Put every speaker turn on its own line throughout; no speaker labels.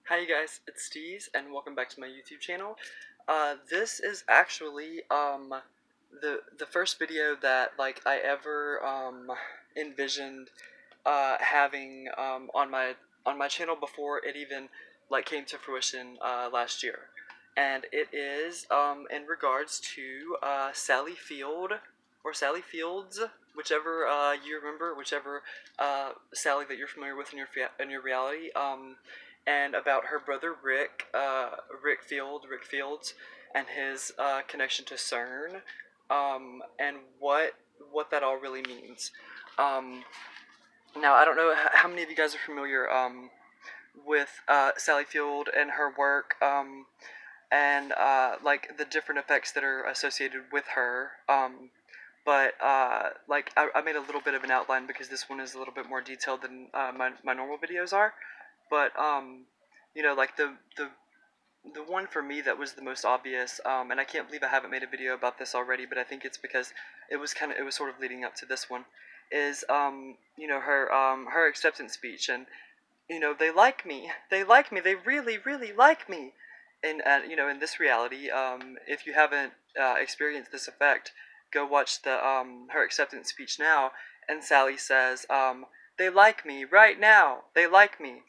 Hi you guys, it's Steez, and welcome back to my YouTube channel. This is actually the first video that I ever envisioned having on my channel before it even came to fruition last year, and it is in regards to Sally Field or Sally Fields, whichever you remember, whichever Sally that you're familiar with in your reality. And about her brother Rick, Rick Fields, and his connection to Cern, and what that all really means. Now, I don't know how many of you guys are familiar with Sally Field and her work, and the different effects that are associated with her. But I made a little bit of an outline because this one is a little bit more detailed than my normal videos are. But the one for me that was the most obvious, and I can't believe I haven't made a video about this already, but I think it's because it was sort of leading up to this one, is her acceptance speech. And they like me, they really like me. And in this reality, if you haven't experienced this effect, go watch the her acceptance speech now. And Sally says, they like me right now, they like me.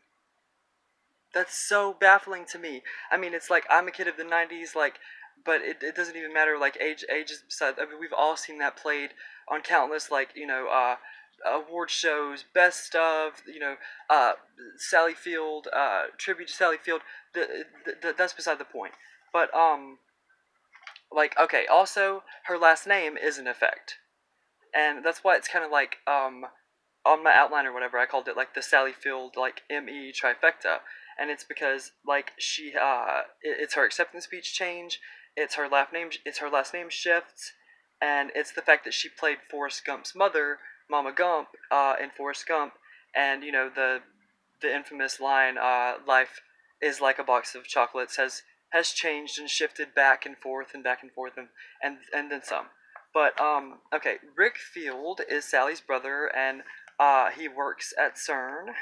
That's so baffling to me. I mean, it's like I'm a kid of the '90s, but it doesn't even matter. Age is beside. I mean, we've all seen that played on countless award shows, best of, Sally Field, tribute to Sally Field. That's beside the point. But okay. Also, her last name is an effect, and that's why it's kind of on my outline or whatever, I called it the Sally Field ME trifecta, and it's because it's her acceptance speech change, it's her last name shifts, and it's the fact that she played Forrest Gump's mother, Mama Gump, in Forrest Gump, and the infamous line, "Life is like a box of chocolates," has changed and shifted back and forth and back and forth and then some. But okay, Rick Field is Sally's brother, and he works at Cern.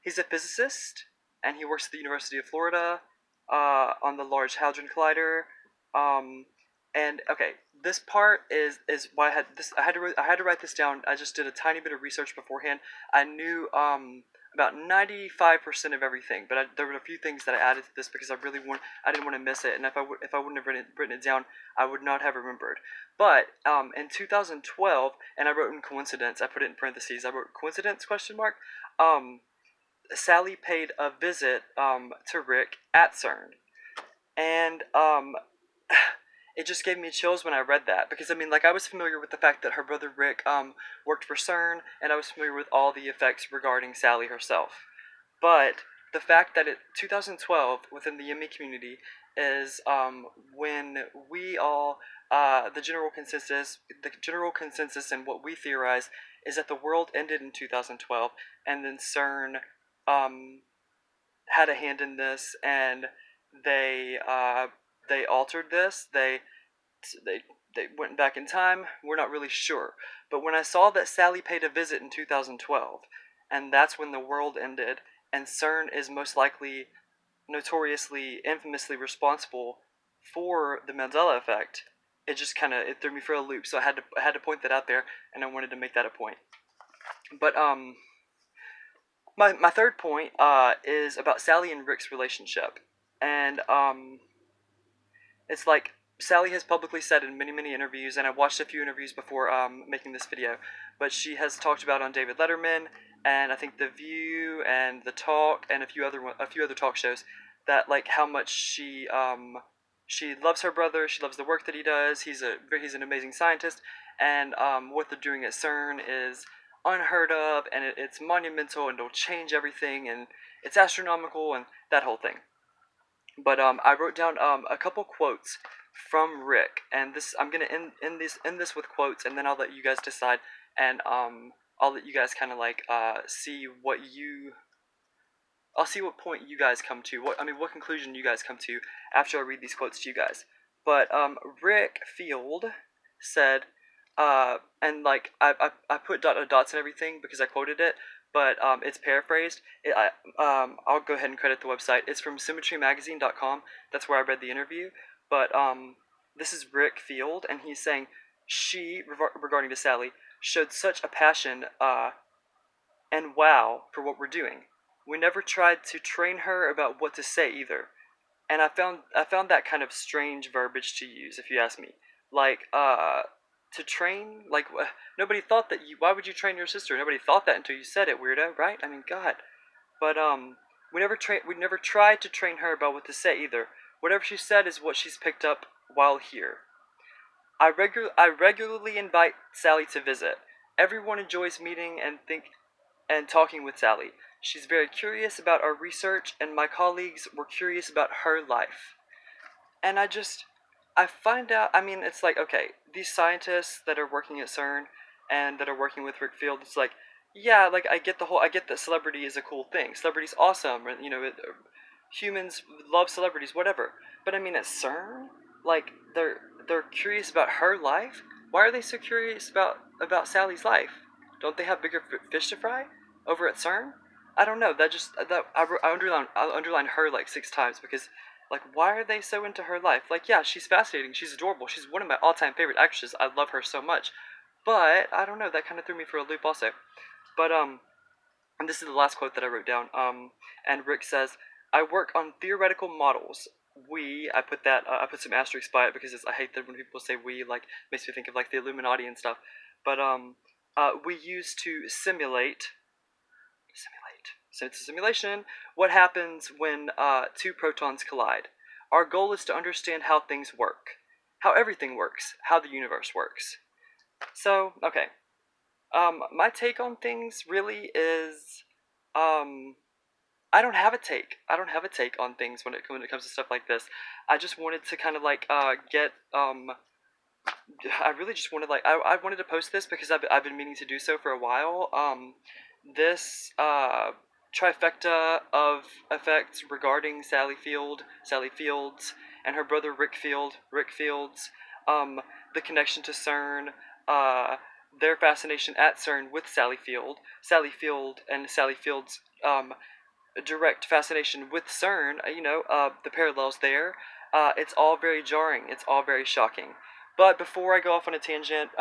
He's a physicist, and he works at the University of Florida on the Large Hadron Collider. And okay, this part is why I had this. I had to write this down. I just did a tiny bit of research beforehand. I knew about 95% of everything, but there were a few things that I added to this because I didn't want to miss it. And if I wouldn't have written it down, I would not have remembered. But in 2012, and I wrote in coincidence, I put it in parentheses, I wrote coincidence question mark, Sally paid a visit to Rick at Cern. And it just gave me chills when I read that, because I mean, I was familiar with the fact that her brother Rick worked for Cern, and I was familiar with all the effects regarding Sally herself. But the fact that 2012 within the Yummy community is when we all the general consensus and what we theorize is that the world ended in 2012, and then Cern had a hand in this, and they altered this. They went back in time. We're not really sure. But when I saw that Sally paid a visit in 2012, and that's when the world ended, and Cern is most likely, notoriously, infamously responsible for the Mandela effect, it threw me for a loop. So I had to point that out there, and I wanted to make that a point. But my third point is about Sally and Rick's relationship, and it's like Sally has publicly said in many interviews, and I watched a few interviews before making this video, but she has talked about on David Letterman, and I think The View and The Talk and a few other talk shows, that how much she loves her brother, she loves the work that he does. He's an amazing scientist, and what they're doing at CERN is unheard of, and it's monumental, and it'll change everything, and it's astronomical, and that whole thing. But I wrote down a couple quotes from Rick, and this I'm gonna end this with quotes, and then I'll let you guys decide, and I'll let you guys kind of see I'll see what point you guys come to, what conclusion you guys come to after I read these quotes to you guys. But Rick Field said, and I put dots and everything because I quoted it, but it's paraphrased. I'll go ahead and credit the website. It's from symmetrymagazine.com. That's where I read the interview. But this is Rick Field, and he's saying she, regarding to Sally, showed such a passion and wow for what we're doing. We never tried to train her about what to say either. And I found that kind of strange verbiage to use, if you ask me. Like, to train, like, nobody thought that you. Why would you train your sister? Nobody thought that until you said it, weirdo, right? I mean, God. But we never tried to train her about what to say either. Whatever she said is what she's picked up while here. I regularly invite Sally to visit. Everyone enjoys meeting and talking with Sally. She's very curious about our research, and my colleagues were curious about her life. And I find out, I mean, it's like, okay, these scientists that are working at Cern and that are working with Rick Field, it's like, yeah, like, I get that celebrity is a cool thing. Celebrity's awesome, humans love celebrities, whatever. But I mean, at CERN, like, they're curious about her life? Why are they so curious about Sally's life? Don't they have bigger fish to fry over at CERN? I don't know. I underlined her like 6 times because, like, why are they so into her life? Like, yeah, she's fascinating. She's adorable. She's one of my all-time favorite actresses. I love her so much. But I don't know. That kind of threw me for a loop also. But and this is the last quote that I wrote down. And Rick says, "I work on theoretical models. I put some asterisks by it because I hate that when people say we, like, makes me think of like the Illuminati and stuff. But we use to simulate. So it's a simulation. What happens when two protons collide? Our goal is to understand how things work, how everything works, how the universe works. So, okay. My take on things really is, I don't have a take. I don't have a take on things when it comes to stuff like this. I just wanted to kind of like get I really just wanted I wanted to post this because I've been meaning to do so for a while. This trifecta of effects regarding Sally Fields, and her brother Rick Fields, the connection to CERN, their fascination at CERN with Sally Field and Sally Field's direct fascination with CERN, the parallels there. It's all very jarring. It's all very shocking. But before I go off on a tangent,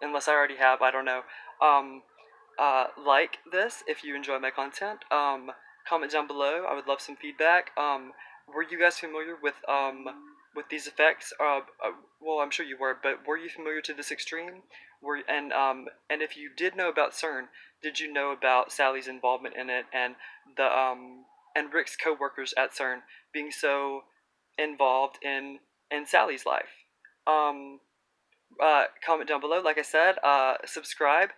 unless I already have, I don't know. Like this if you enjoy my content. Comment down below. I would love some feedback. Were you guys familiar with these effects? Well, I'm sure you were, but were you familiar to this extreme? And if you did know about CERN, did you know about Sally's involvement in it and Rick's co-workers at CERN being so involved in Sally's life? Comment down below, like I said, subscribe,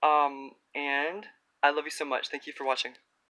and I love you so much. Thank you for watching.